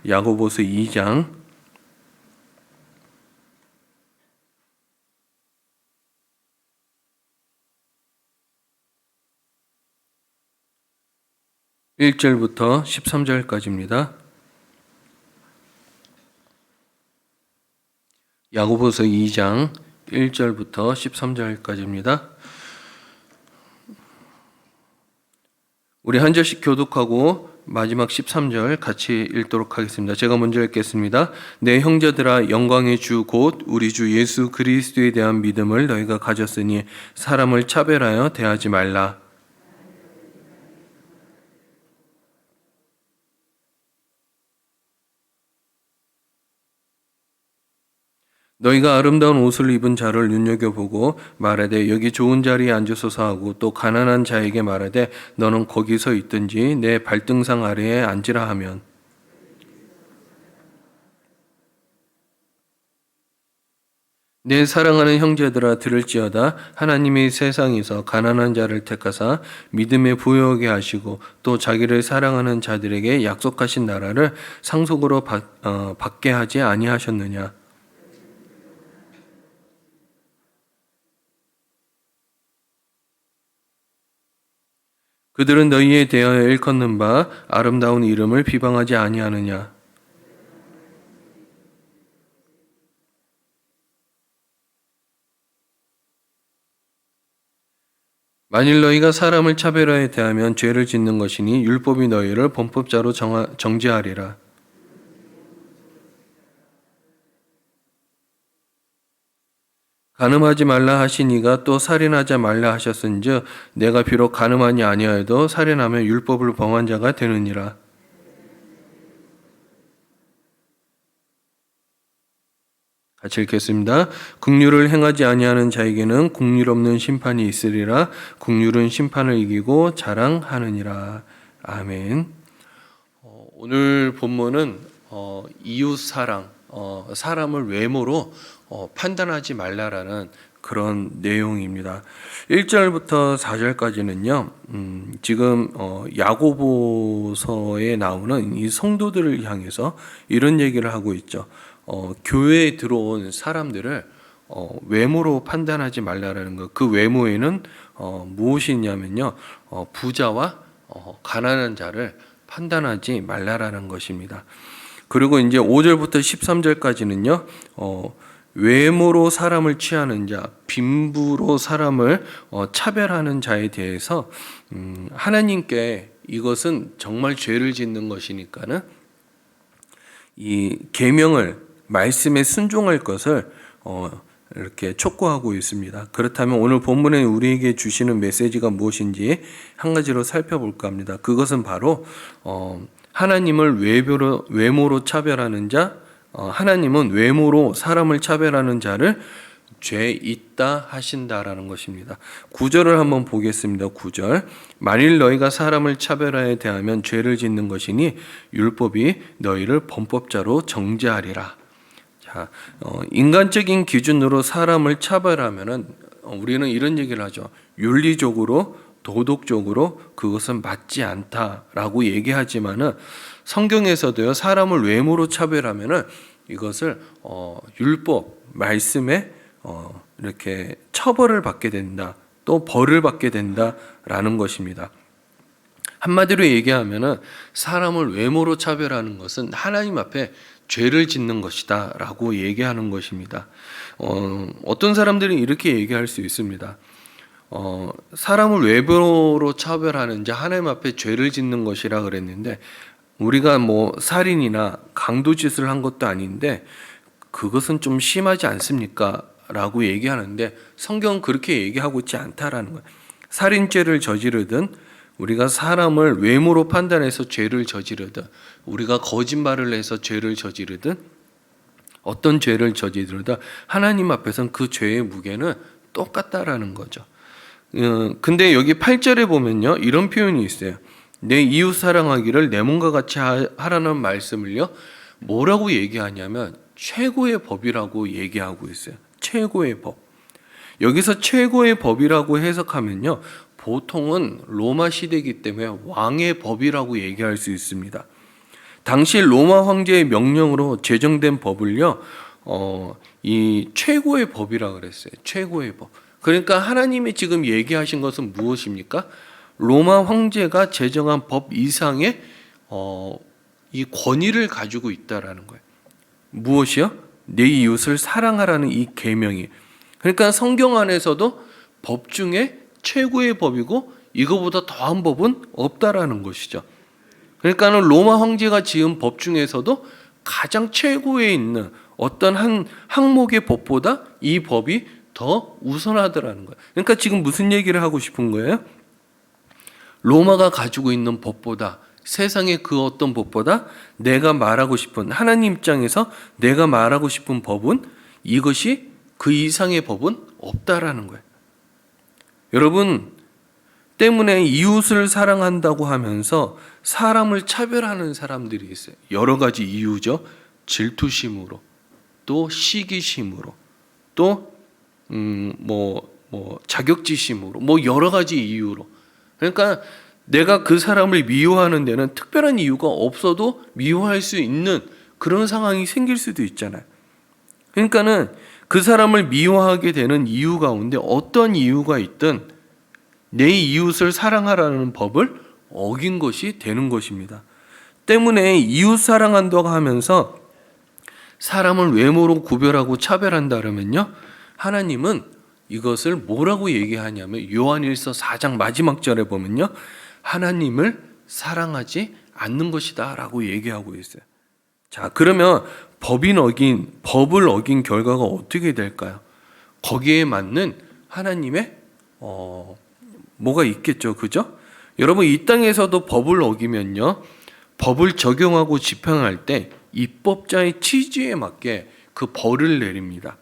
야고보서 2장 1절부터 13절까지입니다. 야고보서 2장 1절부터 13절까지입니다. 우리 한 절씩 교독하고 마지막 13절 같이 읽도록 하겠습니다. 제가 먼저 읽겠습니다. 내 형제들아, 영광의 주 곧 우리 주 예수 그리스도에 대한 믿음을 너희가 가졌으니 사람을 차별하여 대하지 말라. 너희가 아름다운 옷을 입은 자를 눈여겨보고 말하되 여기 좋은 자리에 앉으소서 하고 또 가난한 자에게 말하되 너는 거기 서 있든지 내 발등상 아래에 앉으라 하면 내 사랑하는 형제들아, 들을지어다. 하나님이 세상에서 가난한 자를 택하사 믿음에 부여하게 하시고 또 자기를 사랑하는 자들에게 약속하신 나라를 상속으로 받게 하지 아니하셨느냐. 그들은 너희에 대하여 일컫는 바 아름다운 이름을 비방하지 아니하느냐. 만일 너희가 사람을 차별하여 대하면 죄를 짓는 것이니 율법이 너희를 범법자로 정죄하리라. 간음하지 말라 하시니가 또 살인하지 말라 하셨은즉 내가 비록 간음하니 아니하여도 살인하면 율법을 범한 자가 되느니라. 같이 읽겠습니다. 긍휼을 행하지 아니하는 자에게는 긍휼 없는 심판이 있으리라. 긍휼은 심판을 이기고 자랑하느니라. 아멘. 오늘 본문은 이웃 사랑, 사람을 외모로 판단하지 말라라는 그런 내용입니다. 1절부터 4절까지는요, 지금 야고보서에 나오는 이 성도들을 향해서 이런 얘기를 하고 있죠. 교회에 들어온 사람들을 외모로 판단하지 말라라는 것. 그 외모에는 무엇이 있냐면요, 부자와 가난한 자를 판단하지 말라라는 것입니다. 그리고 이제 5절부터 13절까지는요, 외모로 사람을 취하는 자, 빈부로 사람을 차별하는 자에 대해서 하나님께 이것은 정말 죄를 짓는 것이니까는 이 계명을, 말씀에 순종할 것을 이렇게 촉구하고 있습니다. 그렇다면 오늘 본문에 우리에게 주시는 메시지가 무엇인지 한 가지로 살펴볼까 합니다. 그것은 바로 하나님을 외모로 차별하는 자, 하나님은 외모로 사람을 차별하는 자를 죄 있다 하신다라는 것입니다. 9절을 한번 보겠습니다. 9절. 만일 너희가 사람을 차별하여 대하면 죄를 짓는 것이니 율법이 너희를 범법자로 정죄하리라. 자, 인간적인 기준으로 사람을 차별하면은 우리는 이런 얘기를 하죠. 윤리적으로, 도덕적으로 그것은 맞지 않다라고 얘기하지만은 성경에서도요, 사람을 외모로 차별하면은 이것을 율법, 말씀에 이렇게 처벌을 받게 된다, 또 벌을 받게 된다라는 것입니다. 한마디로 얘기하면은 사람을 외모로 차별하는 것은 하나님 앞에 죄를 짓는 것이다라고 얘기하는 것입니다. 어떤 사람들이 이렇게 얘기할 수 있습니다. 사람을 외모로 차별하는 자 하나님 앞에 죄를 짓는 것이라 그랬는데 우리가 뭐 살인이나 강도짓을 한 것도 아닌데 그것은 좀 심하지 않습니까? 라고 얘기하는데 성경은 그렇게 얘기하고 있지 않다라는 거예요. 살인죄를 저지르든 우리가 사람을 외모로 판단해서 죄를 저지르든 우리가 거짓말을 해서 죄를 저지르든 어떤 죄를 저지르든 하나님 앞에서는 그 죄의 무게는 똑같다라는 거죠. 근데 여기 8절에 보면요, 이런 표현이 있어요. 내 이웃 사랑하기를 내 몸과 같이 하라는 말씀을요, 뭐라고 얘기하냐면 최고의 법이라고 얘기하고 있어요. 최고의 법. 여기서 최고의 법이라고 해석하면요, 보통은 로마 시대이기 때문에 왕의 법이라고 얘기할 수 있습니다. 당시 로마 황제의 명령으로 제정된 법을요, 이 최고의 법이라 그랬어요. 최고의 법. 그러니까 하나님이 지금 얘기하신 것은 무엇입니까? 로마 황제가 제정한 법 이상의 이 권위를 가지고 있다라는 거예요. 무엇이요? 내 이웃을 사랑하라는 이 계명이. 그러니까 성경 안에서도 법 중에 최고의 법이고 이거보다 더한 법은 없다라는 것이죠. 그러니까는 로마 황제가 지은 법 중에서도 가장 최고에 있는 어떤 한 항목의 법보다 이 법이 더 우선하더라는 거예요. 그러니까 지금 무슨 얘기를 하고 싶은 거예요? 로마가 가지고 있는 법보다, 세상의 그 어떤 법보다 내가 말하고 싶은, 하나님 입장에서 내가 말하고 싶은 법은, 이것이 그 이상의 법은 없다라는 거예요. 여러분, 때문에 이웃을 사랑한다고 하면서 사람을 차별하는 사람들이 있어요. 여러 가지 이유죠. 질투심으로, 또 시기심으로, 또 자격지심으로, 여러 가지 이유로. 그러니까 내가 그 사람을 미워하는 데는 특별한 이유가 없어도 미워할 수 있는 그런 상황이 생길 수도 있잖아요. 그러니까는 그 사람을 미워하게 되는 이유 가운데 어떤 이유가 있든 내 이웃을 사랑하라는 법을 어긴 것이 되는 것입니다. 때문에 이웃 사랑한다고 하면서 사람을 외모로 구별하고 차별한다 그러면요, 하나님은 이것을 뭐라고 얘기하냐면 요한일서 4장 마지막 절에 보면요, 하나님을 사랑하지 않는 것이다 라고 얘기하고 있어요. 자, 그러면 법을 어긴 결과가 어떻게 될까요? 거기에 맞는 하나님의 뭐가 있겠죠, 그죠? 여러분, 이 땅에서도 법을 어기면요, 법을 적용하고 집행할 때 입법자의 취지에 맞게 그 벌을 내립니다.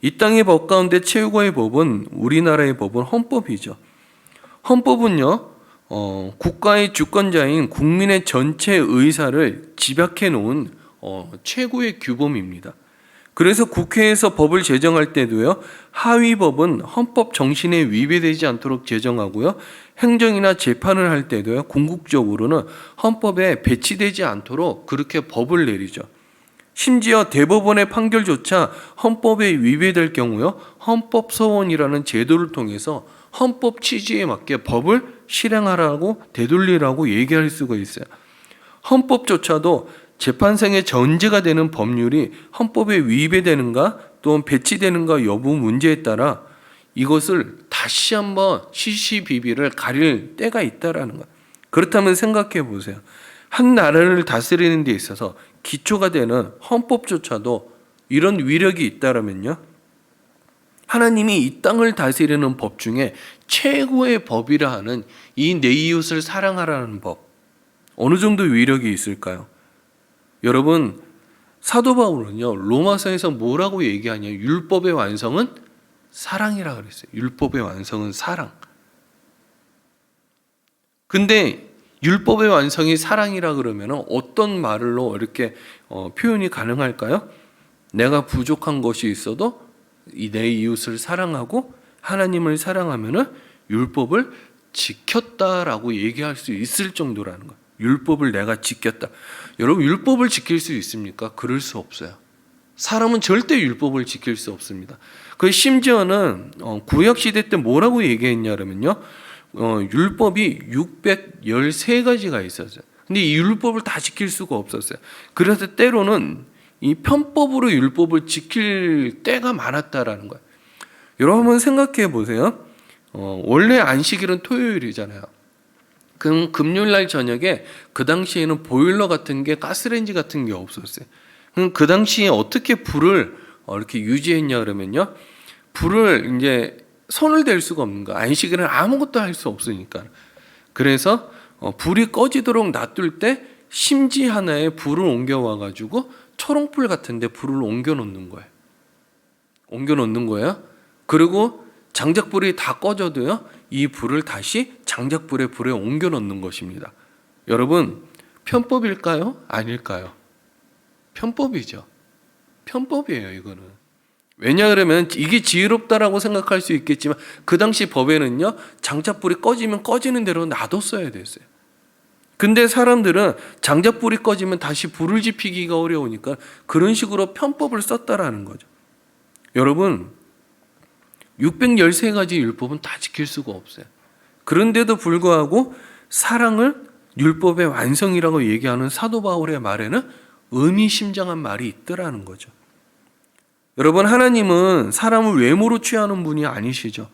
이 땅의 법 가운데 최고의 법은, 우리나라의 법은 헌법이죠. 헌법은요, 국가의 주권자인 국민의 전체 의사를 집약해 놓은 최고의 규범입니다. 그래서 국회에서 법을 제정할 때도요, 하위법은 헌법 정신에 위배되지 않도록 제정하고요, 행정이나 재판을 할 때도요, 궁극적으로는 헌법에 배치되지 않도록 그렇게 법을 내리죠. 심지어 대법원의 판결조차 헌법에 위배될 경우요, 헌법소원이라는 제도를 통해서 헌법 취지에 맞게 법을 실행하라고, 되돌리라고 얘기할 수가 있어요. 헌법조차도 재판생의 전제가 되는 법률이 헌법에 위배되는가 또는 배치되는가 여부 문제에 따라 이것을 다시 한번 시시비비를 가릴 때가 있다라는 거예요. 그렇다면 생각해 보세요. 한 나라를 다스리는 데 있어서 기초가 되는 헌법조차도 이런 위력이 있다라면요, 하나님이 이 땅을 다스리는 법 중에 최고의 법이라 하는 이 내 이웃을 사랑하라는 법, 어느 정도 위력이 있을까요? 여러분, 사도 바울은요, 로마서에서 뭐라고 얘기하냐, 율법의 완성은 사랑이라 그랬어요. 율법의 완성은 사랑. 근데 율법의 완성이 사랑이라 그러면 어떤 말로 이렇게 표현이 가능할까요? 내가 부족한 것이 있어도 내 이웃을 사랑하고 하나님을 사랑하면은 율법을 지켰다라고 얘기할 수 있을 정도라는 거예요. 율법을 내가 지켰다. 여러분, 율법을 지킬 수 있습니까? 그럴 수 없어요. 사람은 절대 율법을 지킬 수 없습니다. 그 심지어는 구약시대 때 뭐라고 얘기했냐 그러면요, 율법이 613가지가 있었어요. 근데 이 율법을 다 지킬 수가 없었어요. 그래서 때로는 이 편법으로 율법을 지킬 때가 많았다라는 거예요. 여러분, 한번 생각해 보세요. 원래 안식일은 토요일이잖아요. 그럼 금요일날 저녁에 그 당시에는 보일러 같은 게, 가스레인지 같은 게 없었어요. 그럼 그 당시에 어떻게 불을 이렇게 유지했냐 그러면요, 불을 이제 손을 댈 수가 없는 거야. 안식일은 아무것도 할 수 없으니까. 그래서 불이 꺼지도록 놔둘 때 심지 하나에 불을 옮겨와 가지고 초롱불 같은데 불을 옮겨 놓는 거예요. 옮겨 놓는 거예요. 그리고 장작불이 다 꺼져도요, 이 불을 다시 장작불의 불에 옮겨 놓는 것입니다. 여러분, 편법일까요? 아닐까요? 편법이죠. 편법이에요, 이거는. 왜냐 그러면 이게 지혜롭다라고 생각할 수 있겠지만 그 당시 법에는요, 장작불이 꺼지면 꺼지는 대로 놔뒀어야 됐어요. 근데 사람들은 장작 불이 꺼지면 다시 불을 지피기가 어려우니까 그런 식으로 편법을 썼다라는 거죠. 여러분, 613가지 율법은 다 지킬 수가 없어요. 그런데도 불구하고 사랑을 율법의 완성이라고 얘기하는 사도 바울의 말에는 의미심장한 말이 있더라는 거죠. 여러분, 하나님은 사람을 외모로 취하는 분이 아니시죠.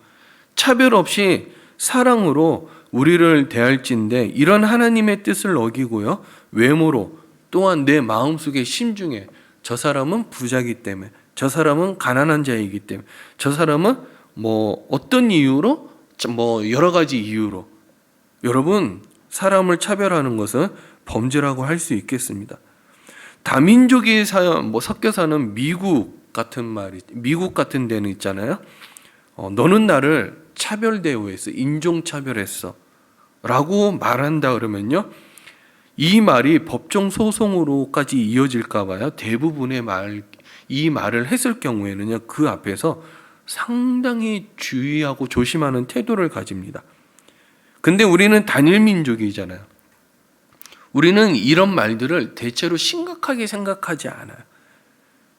차별 없이 사랑으로 우리를 대할진대 이런 하나님의 뜻을 어기고요, 외모로 또한 내 마음속의 심중에 저 사람은 부자이기 때문에, 저 사람은 가난한 자이기 때문에, 저 사람은 어떤 이유로, 여러 가지 이유로, 여러분, 사람을 차별하는 것은 범죄라고 할 수 있겠습니다. 다민족이 섞여 사는 미국 같은 데는 있잖아요. 너는 나를 차별 대우했어, 인종 차별했어 라고 말한다 그러면요, 이 말이 법정 소송으로까지 이어질까 봐요. 대부분의 이 말을 했을 경우에는요, 그 앞에서 상당히 주의하고 조심하는 태도를 가집니다. 근데 우리는 단일 민족이잖아요. 우리는 이런 말들을 대체로 심각하게 생각하지 않아요.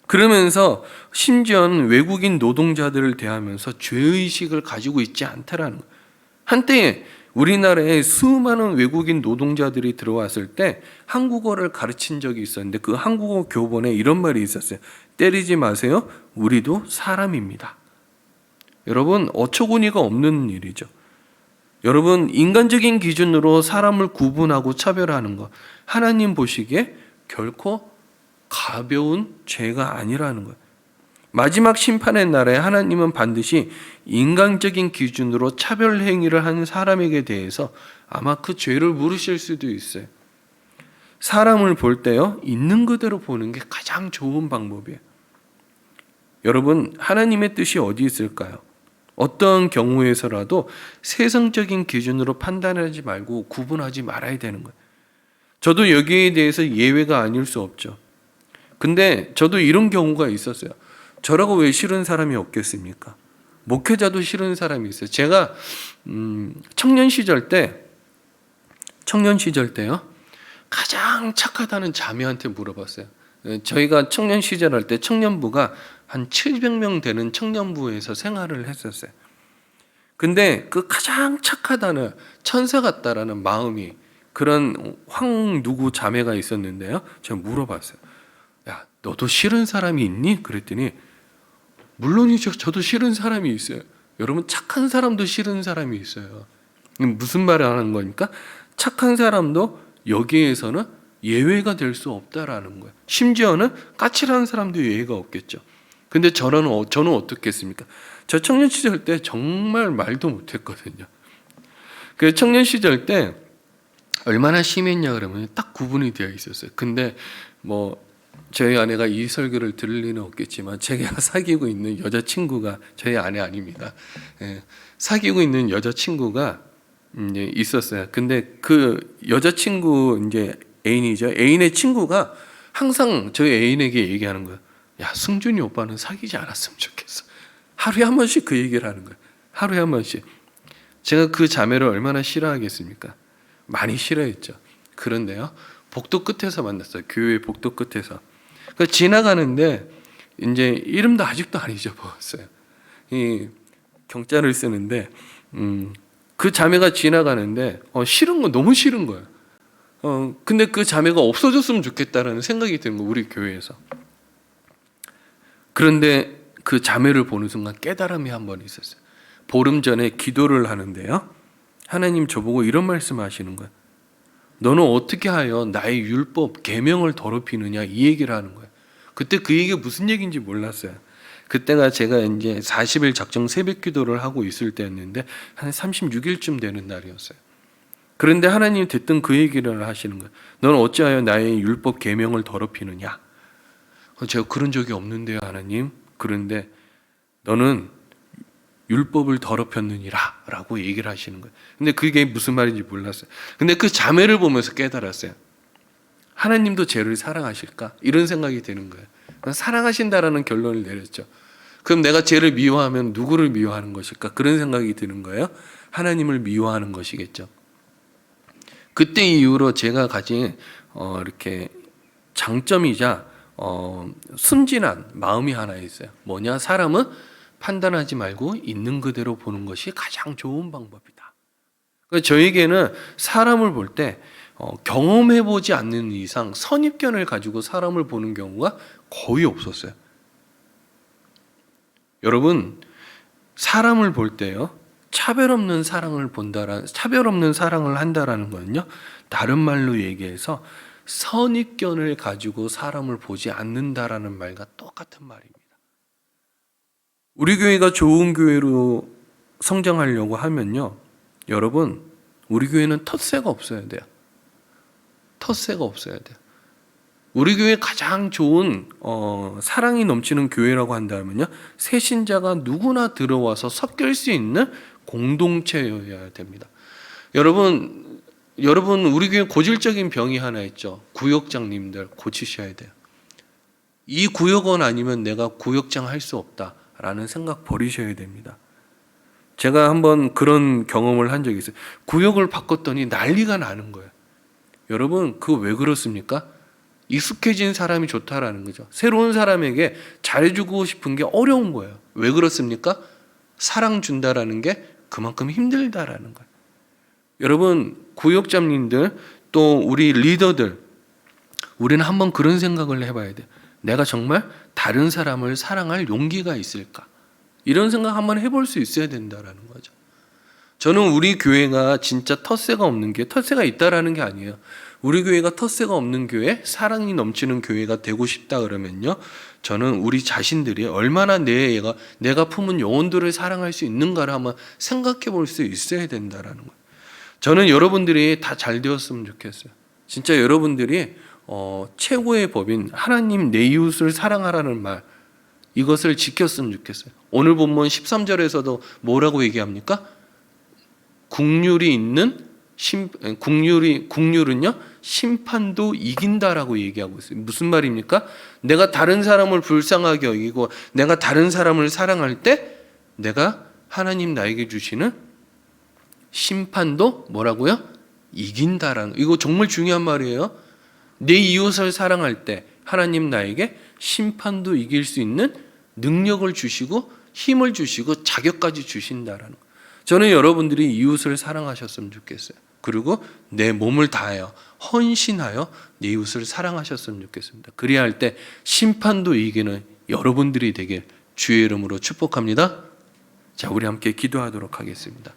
그러면서 심지어는 외국인 노동자들을 대하면서 죄의식을 가지고 있지 않다라는 거예요. 한때 우리나라에 수많은 외국인 노동자들이 들어왔을 때 한국어를 가르친 적이 있었는데 그 한국어 교본에 이런 말이 있었어요. 때리지 마세요. 우리도 사람입니다. 여러분, 어처구니가 없는 일이죠. 여러분, 인간적인 기준으로 사람을 구분하고 차별하는 것, 하나님 보시기에 결코 가벼운 죄가 아니라는 거예요. 마지막 심판의 날에 하나님은 반드시 인간적인 기준으로 차별 행위를 하는 사람에게 대해서 아마 그 죄를 물으실 수도 있어요. 사람을 볼 때요, 있는 그대로 보는 게 가장 좋은 방법이에요. 여러분, 하나님의 뜻이 어디 있을까요? 어떤 경우에서라도 세상적인 기준으로 판단하지 말고 구분하지 말아야 되는 거예요. 저도 여기에 대해서 예외가 아닐 수 없죠. 근데 저도 이런 경우가 있었어요. 저라고 왜 싫은 사람이 없겠습니까? 목회자도 싫은 사람이 있어요. 제가 청년 시절 때요, 가장 착하다는 자매한테 물어봤어요. 저희가 청년 시절할 때 청년부가 한 700명 되는 청년부에서 생활을 했었어요. 근데 그 가장 착하다는, 천사 같다라는 마음이 그런 누구 자매가 있었는데요, 제가 물어봤어요. 야, 너도 싫은 사람이 있니? 그랬더니 물론이죠. 저도 싫은 사람이 있어요. 여러분, 착한 사람도 싫은 사람이 있어요. 무슨 말을 하는 거니까? 착한 사람도 여기에서는 예외가 될 수 없다라는 거예요. 심지어는 까칠한 사람도 예외가 없겠죠. 근데 저는 어떻겠습니까? 저 청년 시절 때 정말 말도 못했거든요. 그 청년 시절 때 얼마나 심했냐 그러면 딱 구분이 되어 있었어요. 근데 저희 아내가 이 설교를 들을 리는 없겠지만 제가 사귀고 있는 여자친구가, 저희 아내 아닙니다. 사귀고 있는 여자친구가 있었어요. 근데 그 여자친구 애인이죠. 애인의 친구가 항상 저희 애인에게 얘기하는 거예요. 야, 승준이 오빠는 사귀지 않았으면 좋겠어. 하루에 한 번씩 그 얘기를 하는 거예요. 하루에 한 번씩. 제가 그 자매를 얼마나 싫어하겠습니까? 많이 싫어했죠. 그런데요, 복도 끝에서 만났어요. 교회 복도 끝에서. 지나가는데 이제 이름도 아직도 안 잊어먹었어요. 이 경자를 쓰는데 그 자매가 지나가는데 싫은 거, 너무 싫은 거예요. 근데 그 자매가 없어졌으면 좋겠다라는 생각이 드는 거예요, 우리 교회에서. 그런데 그 자매를 보는 순간 깨달음이 한 번 있었어요. 보름 전에 기도를 하는데요, 하나님 저보고 이런 말씀하시는 거예요. 너는 어떻게 하여 나의 율법 계명을 더럽히느냐, 이 얘기를 하는 거예요. 그때 그 얘기가 무슨 얘기인지 몰랐어요. 그때가 제가 이제 40일 작정 새벽 기도를 하고 있을 때였는데 한 36일쯤 되는 날이었어요. 그런데 하나님이 대뜸 그 얘기를 하시는 거예요. 너는 어찌하여 나의 율법 계명을 더럽히느냐. 제가 그런 적이 없는데요, 하나님. 그런데 너는 율법을 더럽혔느니라 라고 얘기를 하시는 거예요. 근데 그게 무슨 말인지 몰랐어요. 근데 그 자매를 보면서 깨달았어요. 하나님도 쟤를 사랑하실까? 이런 생각이 드는 거예요. 사랑하신다라는 결론을 내렸죠. 그럼 내가 쟤를 미워하면 누구를 미워하는 것일까? 그런 생각이 드는 거예요. 하나님을 미워하는 것이겠죠. 그때 이후로 제가 가진 이렇게 장점이자 순진한 마음이 하나 있어요. 뭐냐? 사람은 판단하지 말고 있는 그대로 보는 것이 가장 좋은 방법이다. 그러니까 저에게는 사람을 볼 때 경험해보지 않는 이상 선입견을 가지고 사람을 보는 경우가 거의 없었어요. 여러분, 사람을 볼 때요, 차별 없는 사랑을 한다라는 거는요, 다른 말로 얘기해서 선입견을 가지고 사람을 보지 않는다라는 말과 똑같은 말입니다. 우리 교회가 좋은 교회로 성장하려고 하면요, 여러분, 우리 교회는 텃세가 없어야 돼요. 텃세가 없어야 돼요. 우리 교회 가장 좋은 사랑이 넘치는 교회라고 한다면요, 새신자가 누구나 들어와서 섞일 수 있는 공동체여야 됩니다. 여러분 우리 교회 고질적인 병이 하나 있죠. 구역장님들 고치셔야 돼요. 이 구역원 아니면 내가 구역장 할 수 없다라는 생각 버리셔야 됩니다. 제가 한번 그런 경험을 한 적이 있어요. 구역을 바꿨더니 난리가 나는 거예요. 여러분, 그거 왜 그렇습니까? 익숙해진 사람이 좋다라는 거죠. 새로운 사람에게 잘해주고 싶은 게 어려운 거예요. 왜 그렇습니까? 사랑 준다라는 게 그만큼 힘들다라는 거예요. 여러분, 구역장님들 또 우리 리더들, 우리는 한번 그런 생각을 해봐야 돼요. 내가 정말 다른 사람을 사랑할 용기가 있을까? 이런 생각 한번 해볼 수 있어야 된다라는 거죠. 저는 우리 교회가 진짜 텃세가 없는 게, 텃세가 있다라는 게 아니에요. 우리 교회가 텃세가 없는 교회, 사랑이 넘치는 교회가 되고 싶다 그러면요, 저는 우리 자신들이 얼마나 내가 품은 영혼들을 사랑할 수 있는가를 한번 생각해 볼 수 있어야 된다라는 거예요. 저는 여러분들이 다 잘 되었으면 좋겠어요. 진짜 여러분들이 최고의 법인 하나님 내 이웃을 사랑하라는 말, 이것을 지켰으면 좋겠어요. 오늘 본문 13절에서도 뭐라고 얘기합니까? 국률은요, 심판도 이긴다라고 얘기하고 있어요. 무슨 말입니까? 내가 다른 사람을 불쌍하게 여기고 내가 다른 사람을 사랑할 때 내가 하나님 나에게 주시는 심판도 뭐라고요? 이긴다라는, 이거 정말 중요한 말이에요. 내 이웃을 사랑할 때 하나님 나에게 심판도 이길 수 있는 능력을 주시고 힘을 주시고 자격까지 주신다라는 거. 저는 여러분들이 이웃을 사랑하셨으면 좋겠어요. 그리고 내 몸을 다하여 헌신하여 내 이웃을 사랑하셨으면 좋겠습니다. 그래야 할 때 심판도 이기는 여러분들이 되길 주의 이름으로 축복합니다. 자, 우리 함께 기도하도록 하겠습니다.